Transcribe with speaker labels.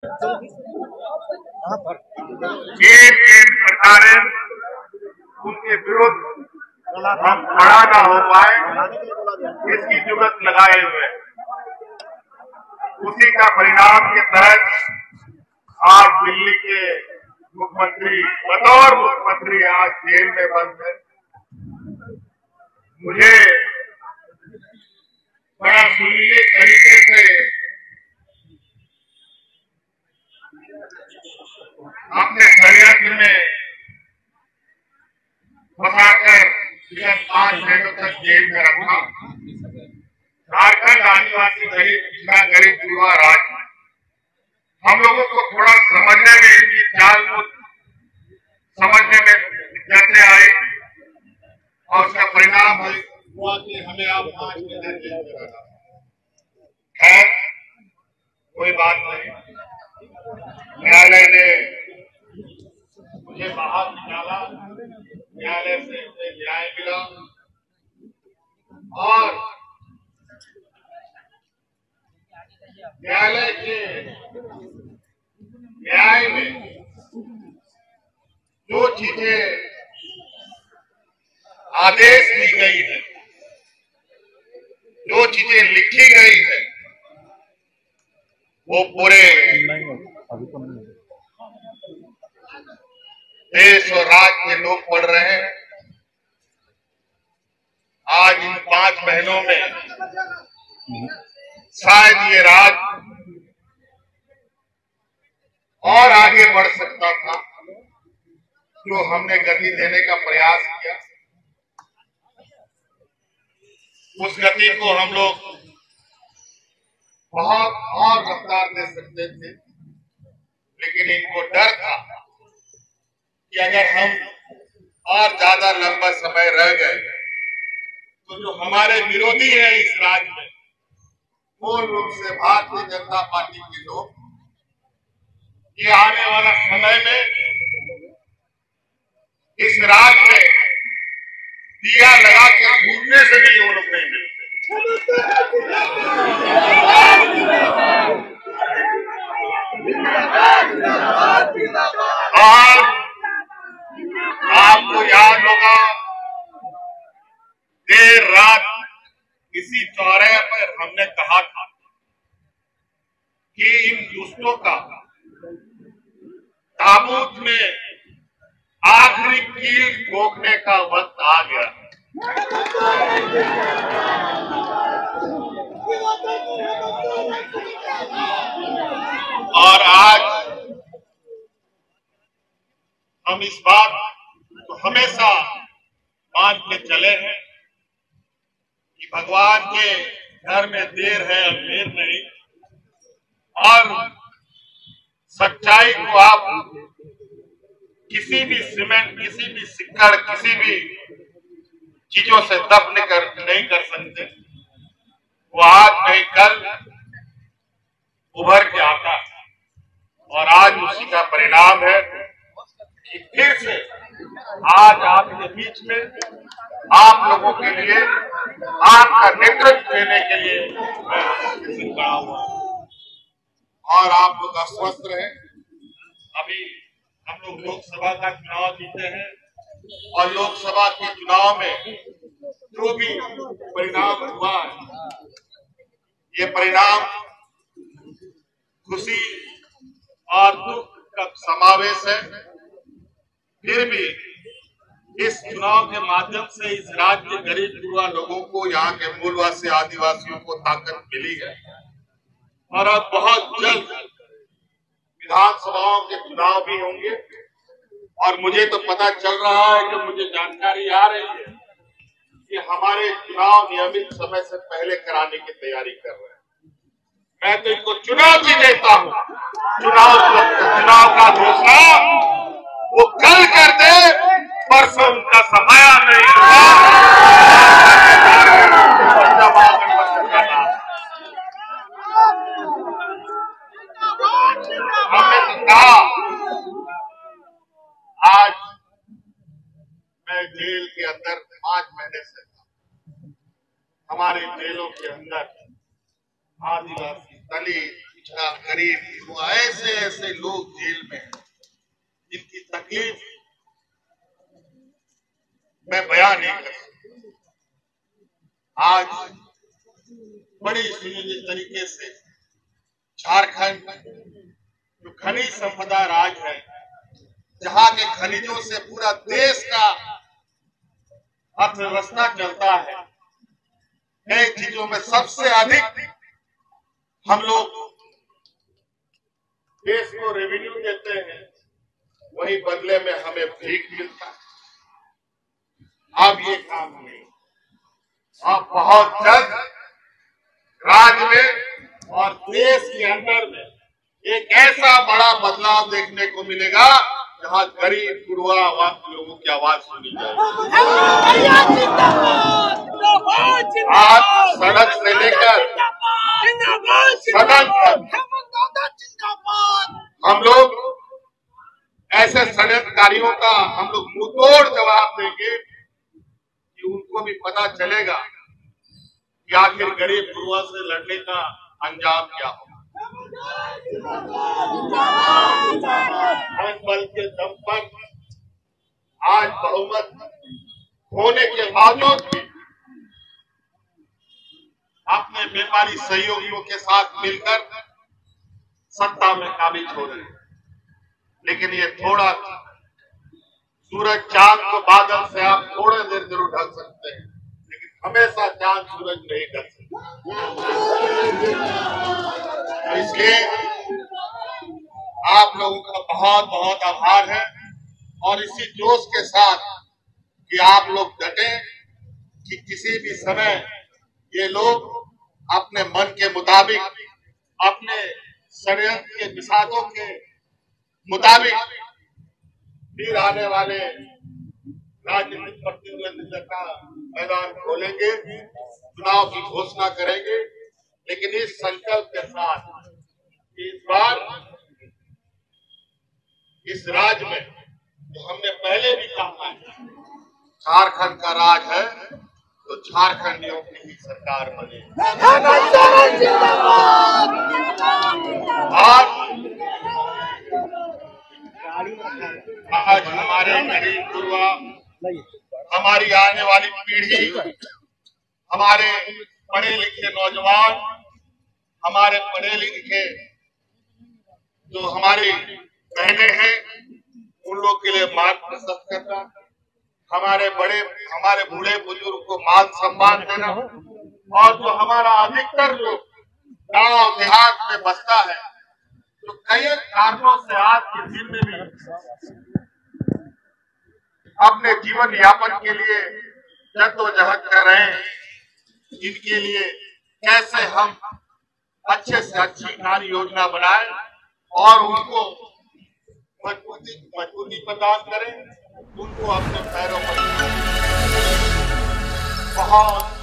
Speaker 1: एक सरकारें उनके विरुद्ध हम खड़ा ना हो पाए, इसकी जुगत लगाए हुए उसी का परिणाम के तहत आज दिल्ली के मुख्यमंत्री बतौर मुख्यमंत्री आज जेल में बंद है। मुझे बड़ा सुनिश्चित तरीके से अपने षड्यंत्र में फंसाकर विगत 5 महीनों तक जेल में रखा। झारखंड आदिवासी दलित पिछड़ा गरीब युवा राज्य, हम लोगों को थोड़ा समझने में इनकी चाल को समझने में दिक्कतें आई और उसका परिणाम हुआ कि हमें अब 5 महीने जेल में रखा। खैर कोई बात नहीं, न्यायालय ने मुझे बाहर निकाला, न्यायालय से मुझे न्याय मिला और न्यायालय के न्याय में जो चीजें आदेश दी गई है, जो चीजें लिखी गई है, वो पूरे देश और राज्य के लोग पढ़ रहे हैं। आज इन 5 महीनों में शायद ये राज्य और आगे बढ़ सकता था, जो हमने गति देने का प्रयास किया। उस गति को हम लोग बहुत और रफ्तार दे सकते थे, लेकिन इनको डर था कि अगर हम और ज्यादा लंबा समय रह गए तो जो हमारे विरोधी हैं इस राज्य में, मूल रूप से भारतीय जनता पार्टी के लोग, ये आने वाला समय में इस राज्य में दिया लगा के घूमने से भी वो लोग नहीं मिलते। और आपको याद होगा, देर रात इसी चौराहे पर हमने कहा था कि इन दुष्टों का ताबूत में आखिरी कील ठोकने का वक्त आ गया। और आज हम इस बात को हमेशा मानते चले हैं कि भगवान के घर में देर है अंधेर नहीं, और सच्चाई को आप किसी भी सीमेंट, किसी भी सिक्कड़, किसी भी चीजों से दफन नहीं कर सकते। वो आज नहीं कल उभर के आता है, और आज उसी का परिणाम है कि फिर से आज आपके बीच में आप लोगों के लिए, आपका नेतृत्व देने के लिए मैं खड़ा हुआ और आप लोग अस्वस्थ रहे। अभी हम लोग लोकसभा का चुनाव जीते हैं और लोकसभा के चुनाव में जो भी परिणाम हुआ है, ये परिणाम खुशी और दुख का समावेश है। फिर भी इस चुनाव के माध्यम से इस राज्य के गरीब युवा लोगों को, यहाँ के मूलवासी आदिवासियों को ताकत मिली है। और अब बहुत जल्द विधानसभाओं के चुनाव भी होंगे, और मुझे तो पता चल रहा है कि मुझे जानकारी आ रही है कि हमारे चुनाव नियमित समय से पहले कराने की तैयारी कर रहे हैं। मैं तो इनको चुनौती देता हूँ, चुनाव का घोषणा वो कल कर दे, परसों उनका समय नहीं हुआ। हमने तो कहा, आज मैं जेल के अंदर 5 महीने से था। हमारे जेलों के अंदर आदिवासी, दलित, पिछड़ा, गरीब, वो ऐसे ऐसे लोग जेल में हैं जिनकी तकलीफ मैं बयान नहीं कर सकता। आज बड़ी सुनियोजित तरीके से झारखंड जो खनिज संपदा राज्य है, जहां के खनिजों से पूरा देश का अर्थव्यवस्था चलता है, कई चीजों में सबसे अधिक हम लोग देश को रेवेन्यू देते हैं, वही बदले में हमें भीख मिलता है। अब ये काम नहीं, अब बहुत जल्द राज्य में और देश के अंदर में एक ऐसा बड़ा बदलाव देखने को मिलेगा जहां गरीब गुरुआ लोगों की आवाज सुनी जाएगी। आज सड़क से लेकर सदन तक हम लोग ऐसे षड्यंत्रकारियों का हम लोग मुंहतोड़ जवाब देंगे कि उनको भी पता चलेगा कि आखिर गरीब गुरुआ से लड़ने का अंजाम क्या होगा। बल के दम पर आज बहुमत होने के बावजूद भी अपने व्यापारी सहयोगियों के साथ मिलकर सत्ता में काबिज हो रहे हैं, लेकिन ये थोड़ा सूरज चांद को बादल से आप थोड़े देर जरूर ढक सकते हैं, लेकिन हमेशा चांद सूरज नहीं ढक सकते। इसलिए आप लोगों का बहुत बहुत आभार है और इसी जोश के साथ कि आप लोग डटे कि किसी भी समय ये लोग अपने मन के मुताबिक, अपने षड्यंत्र के विषादों के मुताबिक फिर आने वाले राजनीतिक प्रतिद्वंदिता का मैदान खोलेंगे, चुनाव की घोषणा करेंगे, लेकिन इस संकल्प के साथ इस बार इस राज्य में जो हमने पहले भी कहा है, झारखंड का राज है तो झारखंडियों की ही सरकार बने। आज हमारे गरीब गुरुआ, हमारी आने वाली पीढ़ी, हमारे पढ़े लिखे नौजवान, हमारे पढ़े लिखे जो हमारी बहनें हैं, उन लोग के लिए मार्ग प्रशस्त करना, हमारे बूढ़े बुजुर्ग को मान सम्मान देना, और जो हमारा अधिकतर लोग गांव देहात में बसता है, तो कई कारणों से आज के दिन में भी अपने जीवन यापन के लिए जद्दोजहद कर रहे हैं। इनके लिए कैसे हम अच्छे से अच्छी कार्य योजना बनाएं और उनको मजबूती प्रदान करें, उनको अपने पैरों पर बहुत